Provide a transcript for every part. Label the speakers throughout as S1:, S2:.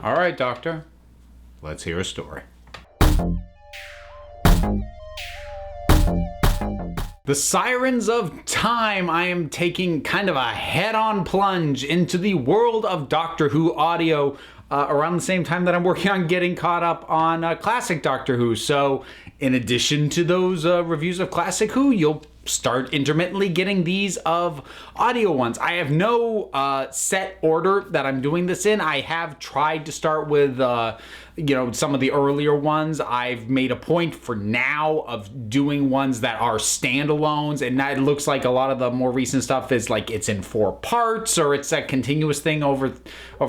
S1: All right, Doctor. Let's hear a story. The Sirens of Time. I am taking kind of a head-on plunge into the world of Doctor Who audio around the same time that I'm working on getting caught up on classic Doctor Who. So in addition to those reviews of classic Who, you'll start intermittently getting these of audio ones. I have no set order that I'm doing this in. I have tried to start with some of the earlier ones. I've made a point for now of doing ones that are standalones, and that looks like a lot of the more recent stuff is like it's in 4 parts, or it's a continuous thing over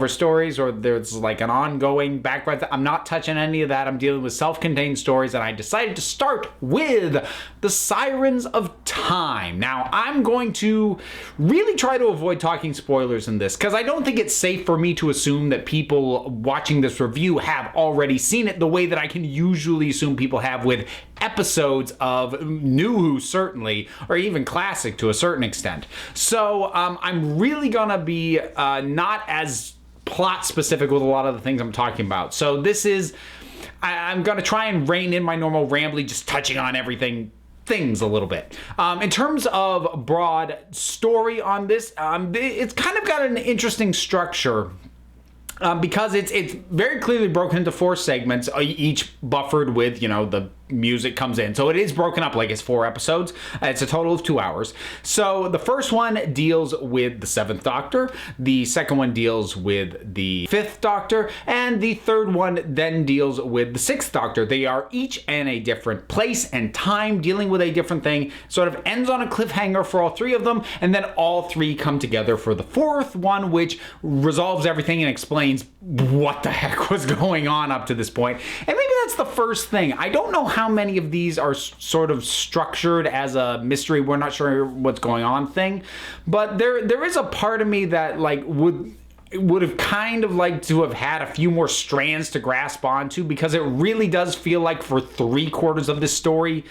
S1: stories, or there's like an ongoing background. I'm not touching any of that. I'm dealing with self-contained stories, and I decided to start with the Sirens of Time. Now, I'm going to really try to avoid talking spoilers in this, because I don't think it's safe for me to assume that people watching this review have already seen it the way that I can usually assume people have with episodes of New Who, certainly, or even classic to a certain extent. So I'm really gonna be not as plot specific with a lot of the things I'm talking about. So this is, I'm gonna try and rein in my normal rambly, just touching on things a little bit. In terms of broad story on this, it's kind of got an interesting structure. Because it's very clearly broken into 4 segments, each buffered with, the music comes in. So it is broken up like it's 4 episodes. It's a total of 2 hours. So the first one deals with the 7th Doctor. The second one deals with the 5th Doctor. And the third one then deals with the 6th Doctor. They are each in a different place and time, dealing with a different thing. Sort of ends on a cliffhanger for all 3 of them. And then all 3 come together for the 4th one, which resolves everything and explains what the heck was going on up to this point. And maybe that's the first thing. I don't know how many of these are sort of structured as a mystery, we're not sure what's going on thing, but there is a part of me that would have kind of liked to have had a few more strands to grasp onto, because it really does feel like for 3/4 of this story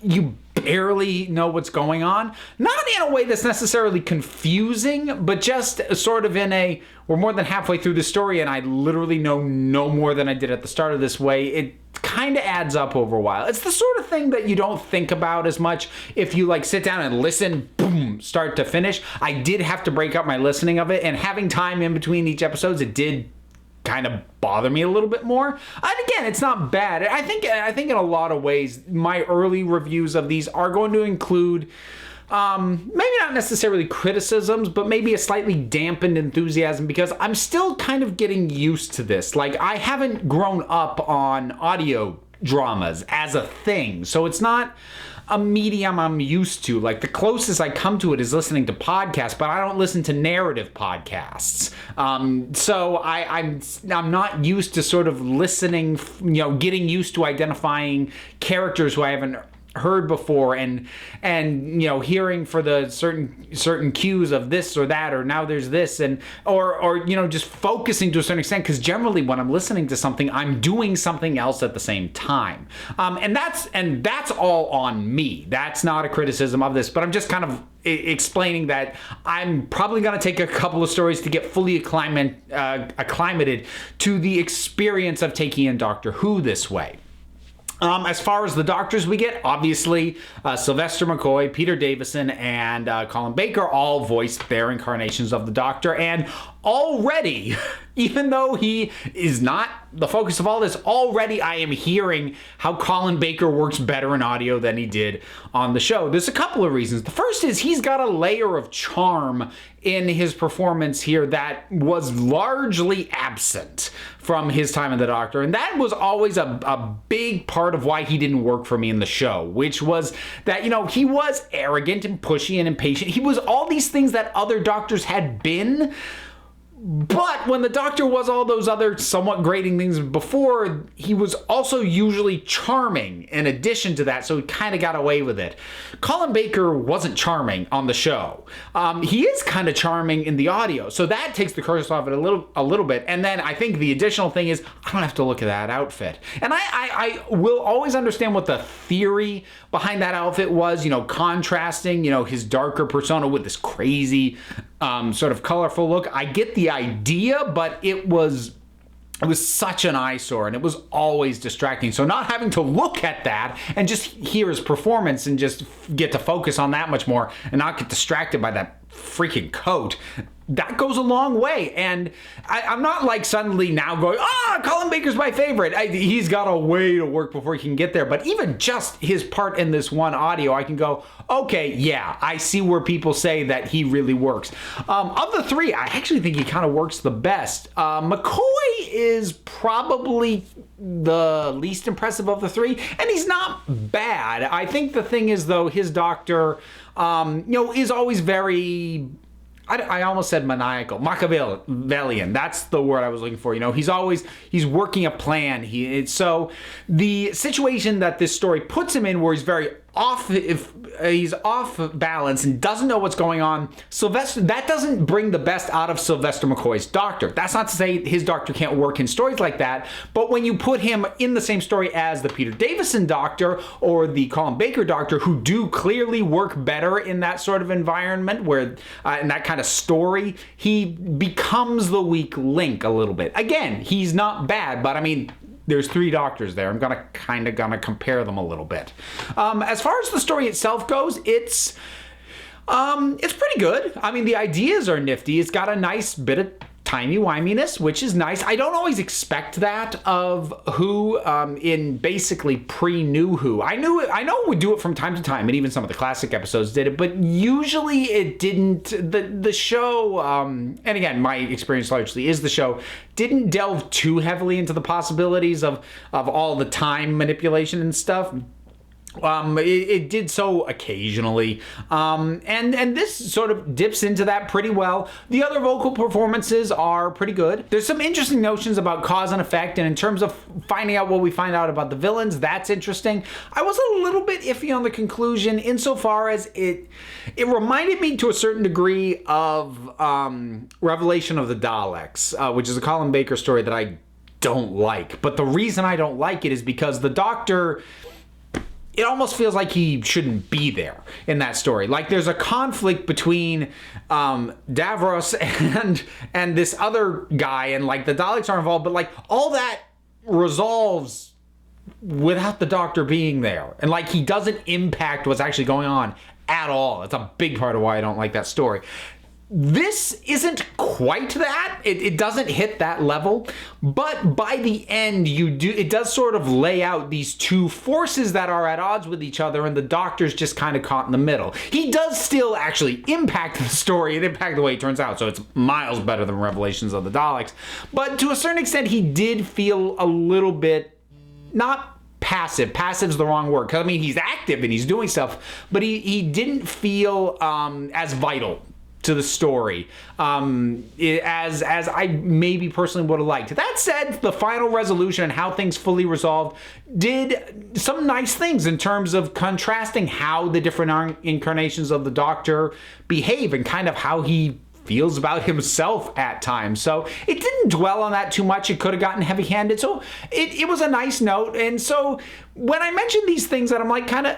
S1: you barely know what's going on. Not in a way that's necessarily confusing, but just sort of in a, we're more than halfway through the story and I literally know no more than I did at the start of this way. It kind of adds up over a while. It's the sort of thing that you don't think about as much if you sit down and listen, boom, start to finish. I did have to break up my listening of it, and having time in between each episodes, it did kind of bother me a little bit more. And again, it's not bad. I think in a lot of ways, my early reviews of these are going to include maybe not necessarily criticisms, but maybe a slightly dampened enthusiasm, because I'm still kind of getting used to this. I haven't grown up on audio dramas as a thing, so it's not a medium I'm used to. The closest I come to it is listening to podcasts, but I don't listen to narrative podcasts. So I'm not used to sort of listening, getting used to identifying characters who I haven't heard before, and hearing for the certain cues of this or that, or now there's this, and or just focusing to a certain extent, because generally when I'm listening to something, I'm doing something else at the same time, and that's all on me. That's not a criticism of this, but I'm just kind of explaining that I'm probably going to take a couple of stories to get fully acclimated to the experience of taking in Doctor Who this way. As far as the Doctors we get, obviously Sylvester McCoy, Peter Davison, and Colin Baker all voiced their incarnations of the Doctor, and already, even though he is not the focus of all this, already I am hearing how Colin Baker works better in audio than he did on the show. There's a couple of reasons. The first is he's got a layer of charm in his performance here that was largely absent from his time in the Doctor, and that was always a big part of why he didn't work for me in the show, which was that, he was arrogant and pushy and impatient. He was all these things that other Doctors had been, But when the Doctor was all those other somewhat grating things before, he was also usually charming in addition to that, so he kind of got away with it. Colin Baker wasn't charming on the show. He is kind of charming in the audio, so that takes the curse off it a little bit. And then I think the additional thing is, I don't have to look at that outfit. And I will always understand what the theory behind that outfit was, you know, contrasting, you know, his darker persona with this crazy sort of colorful look. I get the idea, but it was it was such an eyesore, and it was always distracting. So not having to look at that and just hear his performance and just get to focus on that much more and not get distracted by that freaking coat, that goes a long way. And I'm not like suddenly now going, Colin Baker's my favorite. He's got a way to work before he can get there. But even just his part in this one audio, I can go, okay, yeah, I see where people say that he really works. Of the three, I actually think he kind of works the best. McCoy is probably the least impressive of the three, and he's not bad. I think the thing is, though, his doctor, is always very... I almost said maniacal, Machiavellian. That's the word I was looking for. He's working a plan. So the situation that this story puts him in, where he's very off, if he's off balance and doesn't know what's going on, that doesn't bring the best out of Sylvester McCoy's doctor. That's not to say his doctor can't work in stories like that, but when you put him in the same story as the Peter Davison doctor or the Colin Baker doctor, who do clearly work better in that sort of environment, where in that kind of story, he becomes the weak link a little bit. Again, he's not bad, but I mean, there's three doctors there. I'm gonna compare them a little bit. As far as the story itself goes, it's pretty good. I mean, the ideas are nifty. It's got a nice bit of timey-wiminess, which is nice. I don't always expect that of Who in basically pre-New Who. I know it would do it from time to time, and even some of the classic episodes did it, but usually it didn't. The show, and again, my experience largely is the show, didn't delve too heavily into the possibilities of all the time manipulation and stuff. It did so occasionally, and this sort of dips into that pretty well. The other vocal performances are pretty good. There's some interesting notions about cause and effect, and in terms of finding out what we find out about the villains, that's interesting. I was a little bit iffy on the conclusion, insofar as it reminded me to a certain degree of Revelation of the Daleks, which is a Colin Baker story that I don't like. But the reason I don't like it is because the Doctor... it almost feels like he shouldn't be there in that story. Like there's a conflict between Davros and this other guy, and like the Daleks are involved, but like all that resolves without the Doctor being there. And like he doesn't impact what's actually going on at all. It's a big part of why I don't like that story. This isn't quite that. It doesn't hit that level, but by the end it does sort of lay out these two forces that are at odds with each other, and the Doctor's just kind of caught in the middle. He does still actually impact the story and impact the way it turns out, so it's miles better than Revelations of the Daleks. But to a certain extent, he did feel a little bit not passive. Passive's the wrong word, because I mean he's active and he's doing stuff, but he didn't feel as vital to the story as I maybe personally would have liked. That said, the final resolution and how things fully resolved did some nice things in terms of contrasting how the different incarnations of the Doctor behave and kind of how he feels about himself at times. So it didn't dwell on that too much. It could have gotten heavy-handed. So it was a nice note. And so when I mentioned these things that I'm like kind of,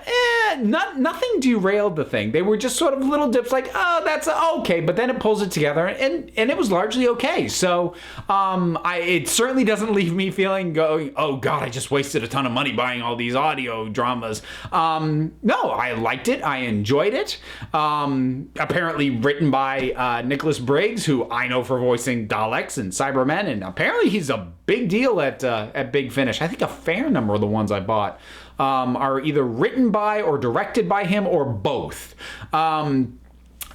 S1: nothing derailed the thing. They were just sort of little dips like, oh, that's okay. But then it pulls it together and it was largely okay. So it certainly doesn't leave me going, oh God, I just wasted a ton of money buying all these audio dramas. No, I liked it. I enjoyed it. Apparently written by Nicholas Briggs, who I know for voicing Daleks and Cybermen, and apparently he's a big deal at Big Finish. I think a fair number of the ones I bought are either written by or directed by him or both.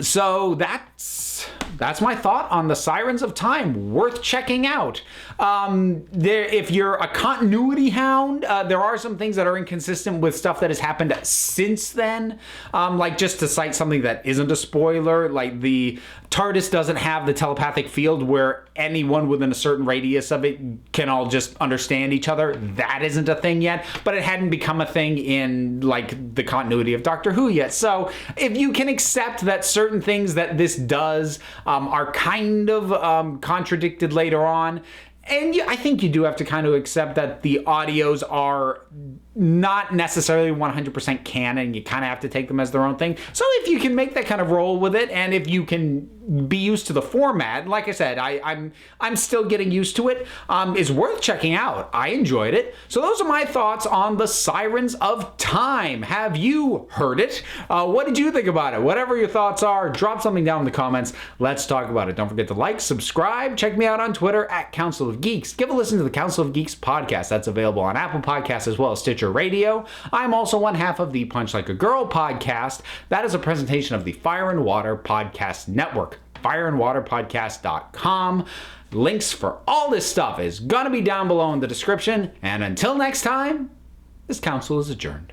S1: So that's my thought on the Sirens of Time. Worth checking out. If you're a continuity hound, there are some things that are inconsistent with stuff that has happened since then. Like just to cite something that isn't a spoiler, like the TARDIS doesn't have the telepathic field where anyone within a certain radius of it can all just understand each other. That isn't a thing yet, but it hadn't become a thing in like the continuity of Doctor Who yet. So if you can accept that certain things that this does are kind of contradicted later on, And I think you do have to kind of accept that the audios are not necessarily 100% canon. You kind of have to take them as their own thing. So if you can make that kind of roll with it, and if you can be used to the format, like I said, I'm still getting used to it, is worth checking out. I enjoyed it. So those are my thoughts on the Sirens of Time. Have you heard it? What did you think about it? Whatever your thoughts are, drop something down in the comments. Let's talk about it. Don't forget to like, subscribe, check me out on Twitter at Council of Geeks. Give a listen to the Council of Geeks podcast. That's available on Apple Podcasts as well as Stitcher Radio. I'm also one half of the Punch Like a Girl podcast. That is a presentation of the Fire and Water Podcast Network. fireandwaterpodcast.com. Links for all this stuff is going to be down below in the description. And until next time, this council is adjourned.